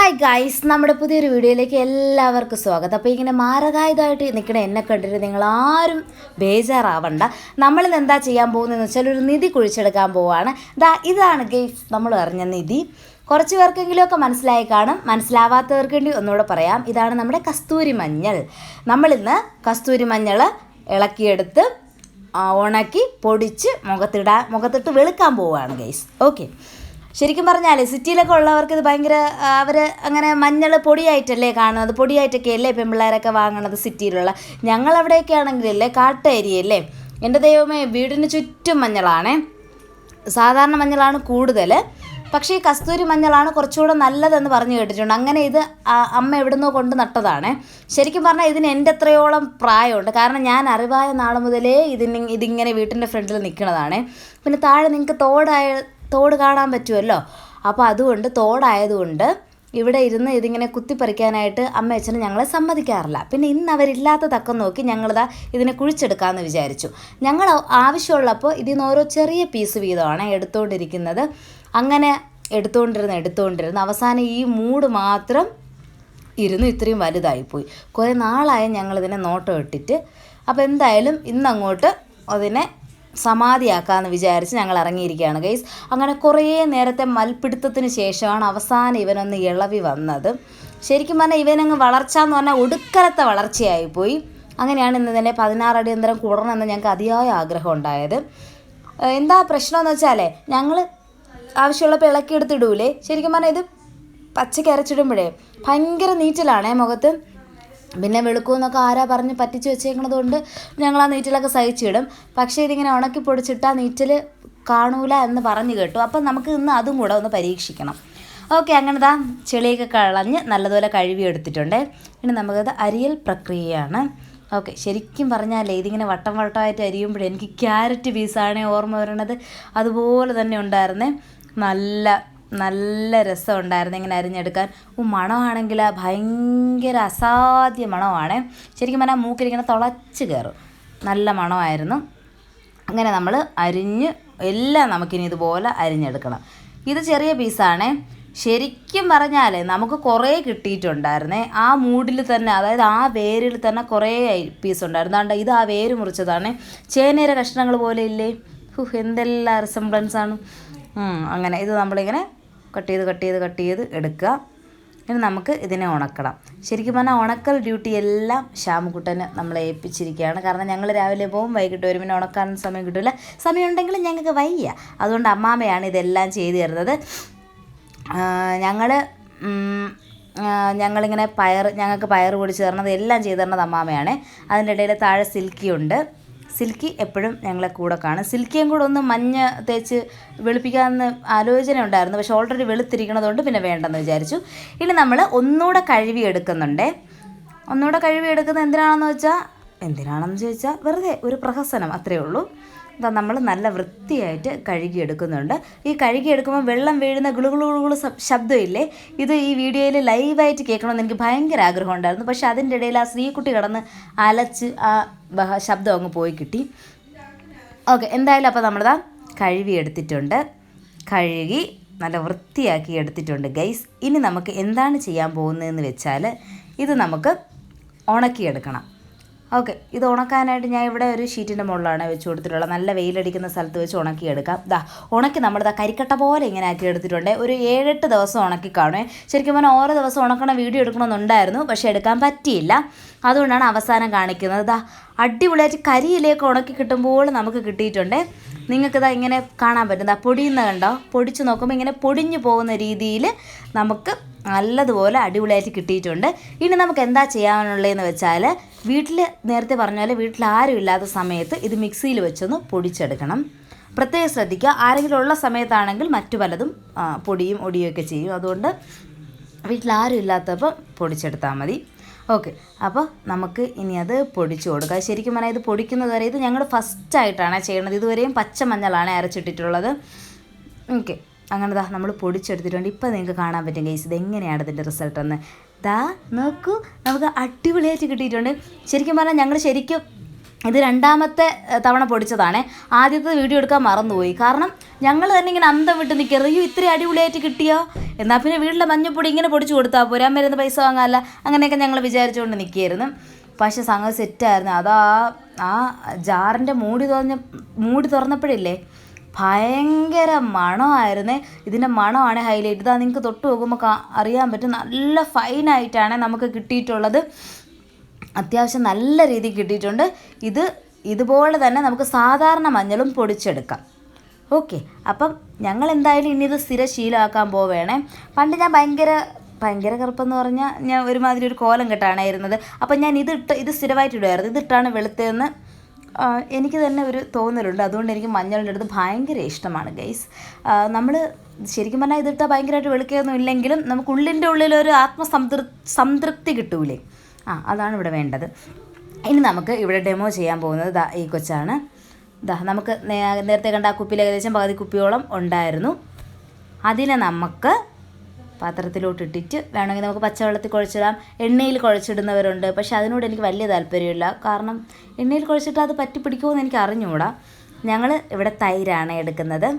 Hi guys, നമ്മുടെ പുതിയൊരു വീഡിയോയിലേക്ക് എല്ലാവർക്കും സ്വാഗതം. അപ്പോൾ ഇങ്ങനെ മാരകായുധമായിട്ട് നിൽക്കണ എന്നെ കണ്ടിട്ട് നിങ്ങളാരും ബേജാറാവണ്ട. നമ്മളിന്ന് എന്താ ചെയ്യാൻ പോകുന്നതെന്ന് വെച്ചാൽ ഒരു നിധി കുഴിച്ചെടുക്കാൻ പോവുകയാണ്. ഇതാണ് ഗൈസ് നമ്മൾ അറിഞ്ഞ നിധി. കുറച്ച് പേർക്കെങ്കിലുമൊക്കെ മനസ്സിലായി കാണും. മനസ്സിലാവാത്തവർക്ക് വേണ്ടി ഒന്നുകൂടെ പറയാം. ഇതാണ് നമ്മുടെ കസ്തൂരി മഞ്ഞൾ. നമ്മളിന്ന് കസ്തൂരി മഞ്ഞൾ ഇളക്കിയെടുത്ത് ഉണക്കി പൊടിച്ച് മുഖത്തിട്ട് വെളുക്കാൻ പോവുകയാണ് ഗൈസ്. ഓക്കെ, ശരിക്കും പറഞ്ഞാൽ സിറ്റിയിലൊക്കെ ഉള്ളവർക്ക് ഇത് ഭയങ്കര അവർ അങ്ങനെ മഞ്ഞൾ പൊടിയായിട്ടല്ലേ കാണുന്നത്, പൊടിയായിട്ടൊക്കെ അല്ലേ പെൺപിള്ളേരൊക്കെ വാങ്ങണത് സിറ്റിയിലുള്ള. ഞങ്ങളവിടെയൊക്കെ ആണെങ്കിലല്ലേ കാട്ട് ഏരിയല്ലേ, എൻ്റെ ദൈവമേ, വീടിന് ചുറ്റും മഞ്ഞളാണേ. സാധാരണ മഞ്ഞളാണ് കൂടുതൽ, പക്ഷേ ഈ കസ്തൂരി മഞ്ഞളാണ് കുറച്ചുകൂടെ നല്ലതെന്ന് പറഞ്ഞു കേട്ടിട്ടുണ്ട്. അങ്ങനെ ഇത് അമ്മ എവിടുന്നോ കൊണ്ട് നട്ടതാണ്. ശരിക്കും പറഞ്ഞാൽ ഇതിന് എൻ്റെ എത്രയോളം പ്രായമുണ്ട്. കാരണം ഞാൻ അറിവായ നാൾ മുതലേ ഇതിങ്ങനെ വീട്ടിൻ്റെ ഫ്രണ്ടിൽ നിൽക്കുന്നതാണ്. പിന്നെ താഴെ നിങ്ങൾക്ക് തോട് കാണാൻ പറ്റുമല്ലോ. അപ്പോൾ അതുകൊണ്ട് തോടായതുകൊണ്ട് ഇവിടെ ഇരുന്ന് ഇതിങ്ങനെ കുത്തിപ്പറിക്കാനായിട്ട് അമ്മ അച്ഛനും ഞങ്ങളെ സമ്മതിക്കാറില്ല. പിന്നെ ഇന്ന് അവരില്ലാത്ത തക്കം നോക്കി ഞങ്ങളിതാ ഇതിനെ കുഴിച്ചെടുക്കാമെന്ന് വിചാരിച്ചു. ഞങ്ങൾ ആവശ്യമുള്ളപ്പോൾ ഇതിൽ നിന്ന് ഓരോ ചെറിയ പീസ് വീതമാണ് എടുത്തുകൊണ്ടിരിക്കുന്നത്. അങ്ങനെ എടുത്തുകൊണ്ടിരുന്ന് അവസാനം ഈ മൂട് മാത്രം ഇത്രയും വലുതായിപ്പോയി. കുറേ നാളായി ഞങ്ങളിതിനെ നോട്ടം ഇട്ടിട്ട്. അപ്പോൾ എന്തായാലും ഇന്നങ്ങോട്ട് അതിനെ സമാധിയാക്കാമെന്ന് വിചാരിച്ച് ഞങ്ങൾ ഇറങ്ങിയിരിക്കുകയാണ് ഗൈസ്. അങ്ങനെ കുറേ നേരത്തെ മൽപ്പിടുത്തത്തിന് ശേഷമാണ് അവസാനം ഇവനൊന്ന് ഇളവി വന്നത്. ശരിക്കും പറഞ്ഞാൽ ഇവനങ്ങ് വളർച്ച എന്ന് പറഞ്ഞാൽ ഒടുക്കലത്തെ വളർച്ചയായിപ്പോയി. അങ്ങനെയാണ് ഇന്ന് തന്നെ 16 അടി അന്തരം കൂടണമെന്ന് ഞങ്ങൾക്ക് അതിയായ ആഗ്രഹം ഉണ്ടായത്. എന്താ പ്രശ്നമെന്ന് വെച്ചാലേ, ഞങ്ങൾ ആവശ്യമുള്ളപ്പോൾ ഇളക്കിയെടുത്തിടൂലേ, ശരിക്കും പറഞ്ഞാൽ ഇത് പച്ചയ്ക്ക് അരച്ചിടുമ്പോഴേ ഭയങ്കര നീറ്റിലാണേ മുഖത്ത്. പിന്നെ വെളുക്കുമെന്നൊക്കെ ആരാ പറഞ്ഞ് പറ്റിച്ച് വെച്ചേക്കണത് കൊണ്ട് ഞങ്ങൾ ആ നീറ്റിലൊക്കെ സഹിച്ചിടും. പക്ഷേ ഇതിങ്ങനെ ഉണക്കി പൊടിച്ചിട്ടാൽ നീറ്റിൽ കാണൂല എന്ന് പറഞ്ഞു കേട്ടു. അപ്പം നമുക്ക് ഇന്ന് അതും കൂടെ ഒന്ന് പരീക്ഷിക്കണം. ഓക്കെ, അങ്ങനെ ചെളിയൊക്കെ കളഞ്ഞ് നല്ലതുപോലെ കഴുകി എടുത്തിട്ടുണ്ട്. ഇനി നമുക്കത് അരിയൽ പ്രക്രിയയാണ്. ഓക്കെ, ശരിക്കും പറഞ്ഞാലേ ഇതിങ്ങനെ വട്ടം വട്ടമായിട്ട് അരിയുമ്പോഴേ എനിക്ക് ക്യാരറ്റ് പീസാണ് ഓർമ്മ വരണത്. അതുപോലെ തന്നെ ഉണ്ടായിരുന്നേ, നല്ല രസം ഉണ്ടായിരുന്നു ഇങ്ങനെ അരിഞ്ഞെടുക്കാൻ. മണമാണെങ്കിൽ ഭയങ്കര അസാധ്യ മണമാണ്. ശരിക്കും പറഞ്ഞാൽ മൂക്കിലിങ്ങനെ തുളച്ച് കയറും. നല്ല മണമായിരുന്നു. അങ്ങനെ നമ്മൾ അരിഞ്ഞ് എല്ലാം നമുക്കിനി ഇതുപോലെ അരിഞ്ഞെടുക്കണം. ഇത് ചെറിയ പീസാണ്. ശരിക്കും പറഞ്ഞാൽ നമുക്ക് കുറേ കിട്ടിയിട്ടുണ്ടായിരുന്നേ. ആ മൂടിൽ തന്നെ, അതായത് ആ വേരിൽ തന്നെ കുറേ പീസ് ഉണ്ടായിരുന്നു. അതുകൊണ്ട് ഇത് ആ വേര് മുറിച്ചതാണ്. ചേനയുടെ കഷ്ണങ്ങൾ പോലെ ഇല്ലേ, എന്തെല്ലാം റിസംബ്ലൻസാണ്. അങ്ങനെ ഇത് നമ്മളിങ്ങനെ കട്ട് ചെയ്ത് എടുക്കുക. ഇനി നമുക്ക് ഇതിനെ ഉണക്കണം. ശരിക്കും പറഞ്ഞാൽ ഉണക്കൽ ഡ്യൂട്ടി എല്ലാം ശ്യാമുക്കുട്ടന് നമ്മളെ ഏൽപ്പിച്ചിരിക്കുകയാണ്. കാരണം ഞങ്ങൾ രാവിലെ പോകും, വൈകിട്ട് വരും. പിന്നെ ഉണക്കാൻ സമയം കിട്ടില്ല. സമയമുണ്ടെങ്കിലും ഞങ്ങൾക്ക് വയ്യ. അതുകൊണ്ട് അമ്മാമ്മയാണ് ഇതെല്ലാം ചെയ്തു തരുന്നത്. ഞങ്ങളിങ്ങനെ ഞങ്ങൾക്ക് പയർ പൊടിച്ച് തരണത് എല്ലാം ചെയ്തു തരണത് അമ്മാമ്മയാണ്. അതിൻ്റെ ഇടയിൽ താഴെ സിൽക്കിയുണ്ട്. സിൽക്കി എപ്പോഴും ഞങ്ങളെ കൂടെ കാണും. സിൽക്കിയും കൂടെ ഒന്ന് മഞ്ഞ തേച്ച് വെളുപ്പിക്കാമെന്ന് ആലോചന ഉണ്ടായിരുന്നു. പക്ഷേ ഓൾറെഡി വെളുത്തിരിക്കണതുകൊണ്ട് പിന്നെ വേണ്ടെന്ന് വിചാരിച്ചു. ഇനി നമ്മൾ ഒന്നുകൂടെ കഴുകി എടുക്കുന്നുണ്ട്. എന്തിനാണെന്ന് ചോദിച്ചാൽ വെറുതെ ഒരു പ്രഹസനം, അത്രയേ ഉള്ളൂ. നമ്മൾ നല്ല വൃത്തിയായിട്ട് കഴുകിയെടുക്കുന്നുണ്ട്. ഈ കഴുകിയെടുക്കുമ്പോൾ വെള്ളം വീഴുന്ന ഗുളുഗുളു ശബ്ദമില്ലേ, ഇത് ഈ വീഡിയോയിൽ ലൈവായിട്ട് കേൾക്കണമെന്ന് എനിക്ക് ഭയങ്കര ആഗ്രഹം ഉണ്ടായിരുന്നു. പക്ഷേ അതിൻ്റെ ഇടയിൽ ആ ശ്രീകുട്ടി കിടന്ന് അലച്ച് ആ ശബ്ദം അങ്ങ് പോയി കിട്ടി. ഓക്കെ, എന്തായാലും അപ്പോൾ നമ്മളിതാ കഴുകി നല്ല വൃത്തിയാക്കി എടുത്തിട്ടുണ്ട് ഗൈസ്. ഇനി നമുക്ക് എന്താണ് ചെയ്യാൻ പോകുന്നതെന്ന് വെച്ചാൽ, ഇത് നമുക്ക് ഉണക്കിയെടുക്കണം. ഓക്കെ, ഇത് ഉണക്കാനായിട്ട് ഞാൻ ഇവിടെ ഒരു ഷീറ്റിൻ്റെ മുകളിലാണ് വെച്ച് കൊടുത്തിട്ടുള്ളത്. നല്ല വെയിലടിക്കുന്ന സ്ഥലത്ത് വെച്ച് ഉണക്കിയെടുക്കാം. ഉണക്കി നമ്മളിതാ കരിക്കട്ട പോലെ ഇങ്ങനെ ആക്കി എടുത്തിട്ടുണ്ട്. ഒരു 7-8 ദിവസം ഉണക്കി കാണുമേ. ശരിക്കും പറഞ്ഞാൽ ഓരോ ദിവസം ഉണക്കണ വീഡിയോ എടുക്കണമെന്നുണ്ടായിരുന്നു, പക്ഷേ എടുക്കാൻ പറ്റിയില്ല. അതുകൊണ്ടാണ് അവസാനം കാണിക്കുന്നത്. അടിപൊളിയായിട്ട് കരിയിലേക്ക് ഉണക്കി കിട്ടുമ്പോൾ നമുക്ക് കിട്ടിയിട്ടുണ്ട്. നിങ്ങൾക്കിതാ ഇങ്ങനെ കാണാൻ പറ്റും. പൊടിയുന്ന കണ്ടോ, പൊടിച്ച് നോക്കുമ്പോൾ ഇങ്ങനെ പൊടിഞ്ഞു പോകുന്ന രീതിയിൽ നമുക്ക് നല്ലതുപോലെ അടിപൊളിയായിട്ട് കിട്ടിയിട്ടുണ്ട്. ഇനി നമുക്ക് എന്താ ചെയ്യാനുള്ളതെന്ന് വെച്ചാൽ, നേരത്തെ പറഞ്ഞ പോലെ വീട്ടിൽ ആരും ഇല്ലാത്ത സമയത്ത് ഇത് മിക്സിയിൽ വെച്ചൊന്ന് പൊടിച്ചെടുക്കണം. പ്രത്യേകം ശ്രദ്ധിക്കുക, ആരെങ്കിലും ഉള്ള സമയത്താണെങ്കിൽ മറ്റു പലതും പൊടിയും ഒടിയുമൊക്കെ ചെയ്യും. അതുകൊണ്ട് വീട്ടിൽ ആരും ഇല്ലാത്തപ്പോൾ പൊടിച്ചെടുത്താൽ മതി. ഓക്കെ, അപ്പോൾ നമുക്ക് ഇനി അത് പൊടിച്ചു കൊടുക്കുക. ശരിക്കും പറഞ്ഞാൽ ഇത് പൊടിക്കുന്നത് വരെ ഇത് ഞങ്ങൾ ഫസ്റ്റായിട്ടാണ് ചെയ്യുന്നത്. ഇതുവരെയും പച്ചമഞ്ഞളാണ് അരച്ചിട്ടിട്ടുള്ളത്. ഓക്കെ, അങ്ങനെ നമ്മൾ പൊടിച്ചെടുത്തിട്ടുണ്ട്. ഇപ്പോൾ നിങ്ങൾക്ക് കാണാൻ പറ്റും ഗൈസ് ഇതെങ്ങനെയാണ് ഇതിൻ്റെ റിസൾട്ടെന്ന്. നോക്കൂ, നമുക്ക് അടിപൊളിയായിട്ട് കിട്ടിയിട്ടുണ്ട്. ശരിക്കും പറഞ്ഞാൽ ഞങ്ങൾ ഇത് രണ്ടാമത്തെ തവണ പൊടിച്ചതാണേ. ആദ്യത്തെ വീഡിയോ എടുക്കാൻ മറന്നുപോയി. കാരണം ഞങ്ങൾ തന്നെ ഇങ്ങനെ അന്തം വിട്ട് നിൽക്കരുത്. അയ്യോ ഇത്രയും അടിപൊളിയായിട്ട് കിട്ടിയോ, എന്നാൽ പിന്നെ വീട്ടിലെ മഞ്ഞപ്പൊടി ഇങ്ങനെ പൊടിച്ച് കൊടുത്താൽ പോരാ, അമ്മരുന്ന് പൈസ വാങ്ങാമല്ല, അങ്ങനെയൊക്കെ ഞങ്ങൾ വിചാരിച്ചുകൊണ്ട് നിൽക്കുകയായിരുന്നു. പക്ഷേ സംഗതി സെറ്റായിരുന്നു. അതാ ആ ജാറിൻ്റെ മൂടി തുറന്നപ്പോഴില്ലേ ഭയങ്കര മണമായിരുന്നേ. ഇതിൻ്റെ മണമാണ് ഹൈലൈറ്റ്. ഇതാ നിങ്ങൾക്ക് തൊട്ട് നോക്കുമ്പോൾ അറിയാൻ പറ്റും, നല്ല ഫൈനായിട്ടാണ് നമുക്ക് കിട്ടിയിട്ടുള്ളത്. അത്യാവശ്യം നല്ല രീതിക്ക് കിട്ടിയിട്ടുണ്ട്. ഇതുപോലെ തന്നെ നമുക്ക് സാധാരണ മഞ്ഞളും പൊടിച്ചെടുക്കാം. ഓക്കെ, അപ്പം ഞങ്ങൾ എന്തായാലും ഇനി ഇത് സ്ഥിര ശീലമാക്കാൻ പോവുകയാണേ. പണ്ട് ഞാൻ ഭയങ്കര കറുപ്പെന്ന് പറഞ്ഞാൽ ഞാൻ ഒരുമാതിരി ഒരു കോലം കെട്ടാണ് ഇരുന്നത്. അപ്പം ഞാൻ ഇത് സ്ഥിരമായിട്ട് ഇടുമായിരുന്നു. ഇതിട്ടാണ് വെളുത്തതെന്ന് എനിക്ക് തന്നെ ഒരു തോന്നലുണ്ട്. അതുകൊണ്ട് എനിക്ക് മഞ്ഞളിൻ്റെ അടുത്ത് ഭയങ്കര ഇഷ്ടമാണ് ഗൈസ്. നമ്മൾ ശരിക്കും പറഞ്ഞാൽ ഇതിട്ടാൽ ഭയങ്കരമായിട്ട് വെളുക്കുകയൊന്നും ഇല്ലെങ്കിലും നമുക്ക് ഉള്ളിൻ്റെ ഉള്ളിലൊരു സംതൃപ്തി കിട്ടൂലേ, അതാണ് ഇവിടെ വേണ്ടത്. ഇനി നമുക്ക് ഇവിടെ ഡെമോ ചെയ്യാൻ പോകുന്നത് ഈ കൊച്ചാണ്. നമുക്ക് നേരത്തെ കണ്ട ആ കുപ്പിയിൽ ഏകദേശം പകുതി കുപ്പിയോളം ഉണ്ടായിരുന്നു. അതിനെ നമുക്ക് പാത്രത്തിലോട്ട് ഇട്ടിട്ട് വേണമെങ്കിൽ നമുക്ക് പച്ചവെള്ളത്തിൽ കുഴച്ചിടാം, എണ്ണയിൽ കുഴച്ചിടുന്നവരുണ്ട്. പക്ഷേ അതിനോട് എനിക്ക് വലിയ താല്പര്യമില്ല. കാരണം എണ്ണയിൽ കുഴച്ചിട്ട് അത് പറ്റി പിടിക്കുമെന്ന് എനിക്ക് അറിഞ്ഞുകൂടാ. ഞങ്ങൾ ഇവിടെ തൈരാണ് എടുക്കുന്നത്.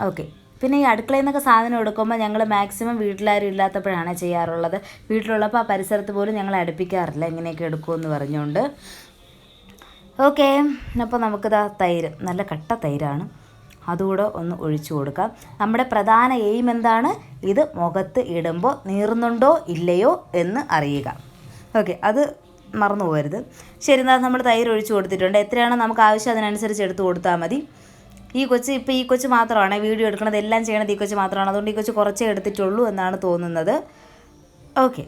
ഓക്കെ, പിന്നെ ഈ അടുക്കളയിൽ നിന്നൊക്കെ സാധനം എടുക്കുമ്പോൾ ഞങ്ങൾ മാക്സിമം വീട്ടിലാരും ഇല്ലാത്തപ്പോഴാണ് ചെയ്യാറുള്ളത്. വീട്ടിലുള്ളപ്പോൾ ആ പരിസരത്ത് പോലും ഞങ്ങൾ അടുപ്പിക്കാറില്ല ഇങ്ങനെയൊക്കെ എടുക്കുമെന്ന് പറഞ്ഞുകൊണ്ട്. ഓക്കെ, അപ്പോൾ നമുക്കിതാ തൈര്, നല്ല കട്ട തൈരാണ്, അതുകൂടെ ഒന്ന് ഒഴിച്ചു കൊടുക്കാം. നമ്മുടെ പ്രധാന എയിം എന്താണ്, ഇത് മുഖത്ത് ഇടുമ്പോൾ നീറുന്നുണ്ടോ ഇല്ലയോ എന്ന് അറിയുക. ഓക്കെ, അത് മറന്നു പോകരുത്. ശരി, എന്നാൽ നമ്മൾ തൈര് ഒഴിച്ചു കൊടുത്തിട്ടുണ്ട്. എത്രയാണോ നമുക്ക് ആവശ്യം അതിനനുസരിച്ച് എടുത്ത് കൊടുത്താൽ മതി. ഈ കൊച്ച് മാത്രമാണ് വീഡിയോ എടുക്കുന്നത്, എല്ലാം ചെയ്യണത് ഈ കൊച്ച് മാത്രമാണ്. അതുകൊണ്ട് ഈ കൊച്ച് കുറച്ചേ എടുത്തിട്ടുള്ളൂ എന്നാണ് തോന്നുന്നത്. ഓക്കെ,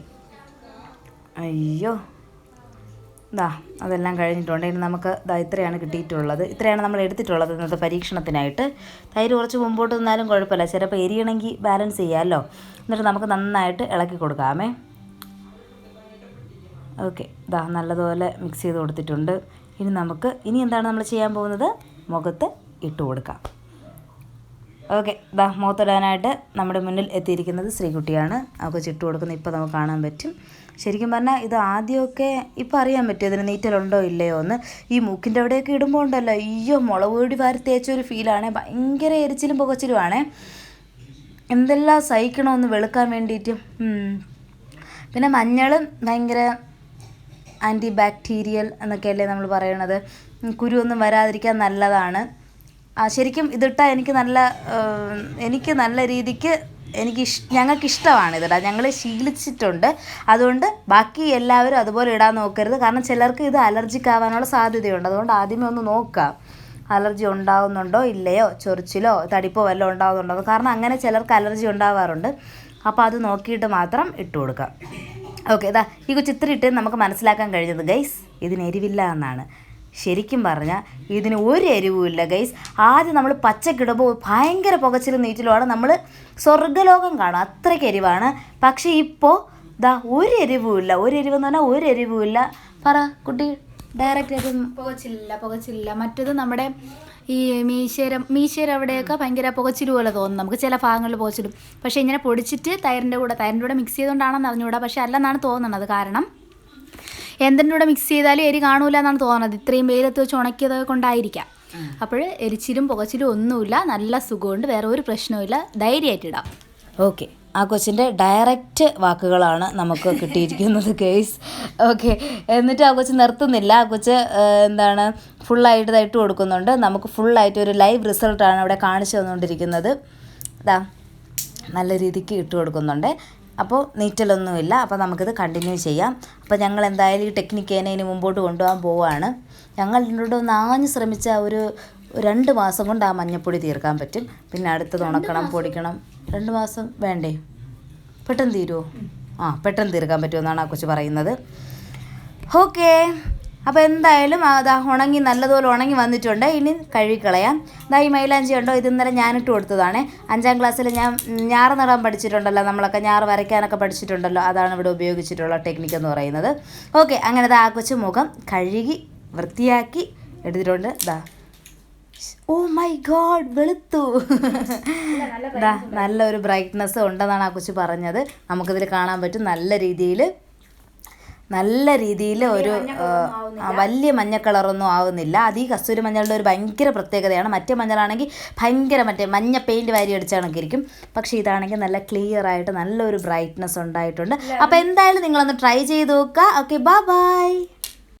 അയ്യോ അതെല്ലാം കഴിഞ്ഞിട്ടുണ്ട്. ഇനി നമുക്ക് ഇത്രയാണ് കിട്ടിയിട്ടുള്ളത്, ഇത്രയാണ് നമ്മൾ എടുത്തിട്ടുള്ളത് ഇന്നത്തെ പരീക്ഷണത്തിനായിട്ട്. തൈര് കുറച്ച് മുമ്പോട്ട് നിന്നാലും കുഴപ്പമില്ല, ചിലപ്പോൾ എരിയണമെങ്കിൽ ബാലൻസ് ചെയ്യാമല്ലോ. എന്നിട്ട് നമുക്ക് നന്നായിട്ട് ഇളക്കി കൊടുക്കാമേ. ഓക്കെ, നല്ലതുപോലെ മിക്സ് ചെയ്ത് കൊടുത്തിട്ടുണ്ട്. ഇനി എന്താണ് നമ്മൾ ചെയ്യാൻ പോകുന്നത്, മുഖത്ത് ഇട്ട് കൊടുക്കാം. ഓക്കെ, മുഖത്തിടാനായിട്ട് നമ്മുടെ മുന്നിൽ എത്തിയിരിക്കുന്നത് ശ്രീകുട്ടിയാണ്. അവൾക്ക് ചിട്ട് കൊടുക്കുന്നത് ഇപ്പോൾ നമുക്ക് കാണാൻ പറ്റും. ശരിക്കും പറഞ്ഞാൽ ഇത് ആദ്യമൊക്കെ ഇപ്പോൾ അറിയാൻ പറ്റും ഇതിന് നീറ്റലുണ്ടോ ഇല്ലയോ എന്ന്. ഈ മൂക്കിൻ്റെ അവിടെയൊക്കെ ഇടുമ്പോൾ ഉണ്ടല്ലോ, അയ്യോ മുളക് പൊടി വാരി തേച്ചൊരു ഫീലാണ്. ഭയങ്കര എരിച്ചിലും പുകച്ചിലുമാണേ. എന്തെല്ലാം സഹിക്കണമെന്ന് വെളുക്കാൻ വേണ്ടിയിട്ട്. പിന്നെ മഞ്ഞളും ഭയങ്കര ആൻറ്റി ബാക്ടീരിയൽ എന്നൊക്കെയല്ലേ നമ്മൾ പറയണത്. കുരുവൊന്നും വരാതിരിക്കാൻ നല്ലതാണ്. ശരിക്കും ഇതിട്ടാൽ എനിക്ക് നല്ല രീതിക്ക് ഞങ്ങൾക്കിഷ്ടമാണ് ഇതിടാൻ. ഞങ്ങൾ ശീലിച്ചിട്ടുണ്ട്. അതുകൊണ്ട് ബാക്കി എല്ലാവരും അതുപോലെ ഇടാൻ നോക്കരുത്. കാരണം ചിലർക്ക് ഇത് അലർജിക്ക് ആവാനുള്ള സാധ്യതയുണ്ട്. അതുകൊണ്ട് ആദ്യമേ ഒന്ന് നോക്കാം അലർജി ഉണ്ടാകുന്നുണ്ടോ ഇല്ലയോ, ചൊറിച്ചിലോ തടിപ്പോ വല്ലതും ഉണ്ടാകുന്നുണ്ടോ. കാരണം അങ്ങനെ ചിലർക്ക് അലർജി ഉണ്ടാവാറുണ്ട്. അപ്പോൾ അത് നോക്കിയിട്ട് മാത്രം ഇട്ട് കൊടുക്കാം. ഓക്കെ, ഈ ചിത്രം ഇട്ട് നമുക്ക് മനസ്സിലാക്കാൻ കഴിഞ്ഞത് ഗൈസ്, ഇതിന് എരിവില്ല എന്നാണ്. ശരിക്കും പറഞ്ഞാൽ ഇതിന് ഒരു എരിവുമില്ല ഗൈസ്. ആദ്യം നമ്മൾ പച്ചക്കിടുമ്പോൾ ഭയങ്കര പുകച്ചിലും നീറ്റിലുമാണ്, നമ്മൾ സ്വർഗ്ഗലോകം കാണും, അത്രയ്ക്ക് എരിവാണ്. പക്ഷേ ഇപ്പോൾ ഒരു എരിവുമില്ല. ഒരു എരിവെന്ന് പറഞ്ഞാൽ ഒരു എരിവുമില്ല. പറ കുട്ടി, ഡയറക്റ്റ് പുകച്ചില്ല. മറ്റേത് നമ്മുടെ ഈ മീശേര അവിടെയൊക്കെ ഭയങ്കര പുകച്ചിൽ പോലെ തോന്നും നമുക്ക്, ചില ഭാഗങ്ങളിൽ പുകച്ചിലും. പക്ഷേ ഇങ്ങനെ പൊടിച്ചിട്ട് തൈരിൻ്റെ കൂടെ മിക്സ് ചെയ്തുകൊണ്ടാണെന്ന് അറിഞ്ഞുകൂടാ. പക്ഷേ അല്ലെന്നാണ് തോന്നുന്നത്. കാരണം എന്തിൻ്റെ കൂടെ മിക്സ് ചെയ്താലും എരി കാണൂല എന്നാണ് തോന്നുന്നത്. ഇത്രയും വെയിലത്ത് വെച്ച് ഉണക്കിയതൊക്കെ കൊണ്ടായിരിക്കാം. അപ്പോൾ എരിച്ചിലും പുകച്ചിലും ഒന്നുമില്ല, നല്ല സുഖമുണ്ട്, വേറെ ഒരു പ്രശ്നവുമില്ല, ധൈര്യമായിട്ടിടാം. ഓക്കെ, ആ കൊച്ചിൻ്റെ ഡയറക്റ്റ് വാക്കുകളാണ് നമുക്ക് കിട്ടിയിരിക്കുന്നത് ഗൈസ്. ഓക്കെ, എന്നിട്ട് ആ കൊച്ച് നിർത്തുന്നില്ല. ആ കൊച്ച് ഫുള്ളായിട്ട് ഇട്ട് കൊടുക്കുന്നുണ്ട്. നമുക്ക് ഫുള്ളായിട്ട് ഒരു ലൈവ് റിസൾട്ടാണ് ഇവിടെ കാണിച്ചു തന്നുകൊണ്ടിരിക്കുന്നത്. നല്ല രീതിക്ക് ഇട്ട് കൊടുക്കുന്നുണ്ട്. അപ്പോൾ നീറ്റലൊന്നുമില്ല. അപ്പോൾ നമുക്കിത് കണ്ടിന്യൂ ചെയ്യാം. അപ്പോൾ ഞങ്ങൾ എന്തായാലും ഈ ടെക്നിക്ക് തന്നെ ഇനി മുമ്പോട്ട് കൊണ്ടുപോകാൻ പോവുകയാണ്. ഞങ്ങളിവിടെ ഒന്ന് ആഞ്ഞ് ശ്രമിച്ച ഒരു 2 മാസം കൊണ്ട് ആ മഞ്ഞപ്പൊടി തീർക്കാൻ പറ്റും. പിന്നെ അടുത്തത് ഉണക്കണം, പൊടിക്കണം. 2 മാസം വേണ്ടേ? പെട്ടെന്ന് തീരുമോ? പെട്ടെന്ന് തീർക്കാൻ പറ്റുമെന്നാണ് ആ കൊച്ച് പറയുന്നത്. ഓക്കെ, അപ്പോൾ എന്തായാലും ഉണങ്ങി നല്ലതുപോലെ ഉണങ്ങി വന്നിട്ടുണ്ട്. ഇനി കഴുകിക്കളയാം. ഈ മൈലാഞ്ചി ഉണ്ടോ, ഇത് ഇന്നലെ ഞാനിട്ട് കൊടുത്തതാണ്. 5ാം ക്ലാസ്സിൽ ഞാൻ ഞാറ് നടാൻ പഠിച്ചിട്ടുണ്ടല്ലോ, നമ്മളൊക്കെ ഞാറ് വരയ്ക്കാനൊക്കെ പഠിച്ചിട്ടുണ്ടല്ലോ. അതാണ് ഇവിടെ ഉപയോഗിച്ചിട്ടുള്ള ടെക്നിക്ക് എന്ന് പറയുന്നത്. ഓക്കെ, അങ്ങനെ ആ കൊച്ചു മുഖം കഴുകി വൃത്തിയാക്കി എടുത്തിട്ടുണ്ട്. ഓ മൈ ഗോഡ്, വെളുത്തു. നല്ലൊരു ബ്രൈറ്റ്നെസ് ഉണ്ടെന്നാണ് ആ കൊച്ചു പറഞ്ഞത്. നമുക്കിതിൽ കാണാൻ പറ്റും നല്ല രീതിയിൽ നല്ല രീതിയിൽ ഒരു വലിയ മഞ്ഞ കളറൊന്നും ആവുന്നില്ല. അത് ഈ കസ്തൂരി മഞ്ഞളുടെ ഒരു ഭയങ്കര പ്രത്യേകതയാണ്. മറ്റേ മഞ്ഞളാണെങ്കിൽ ഭയങ്കര മഞ്ഞ പെയിൻറ്റ് വാരി അടിച്ചാണൊക്കെ ഇരിക്കും. പക്ഷേ ഇതാണെങ്കിൽ നല്ല ക്ലിയർ ആയിട്ട് നല്ലൊരു ബ്രൈറ്റ്നസ് ഉണ്ടായിട്ടുണ്ട്. അപ്പോൾ എന്തായാലും നിങ്ങളൊന്ന് ട്രൈ ചെയ്ത് നോക്കുക. Okay, by.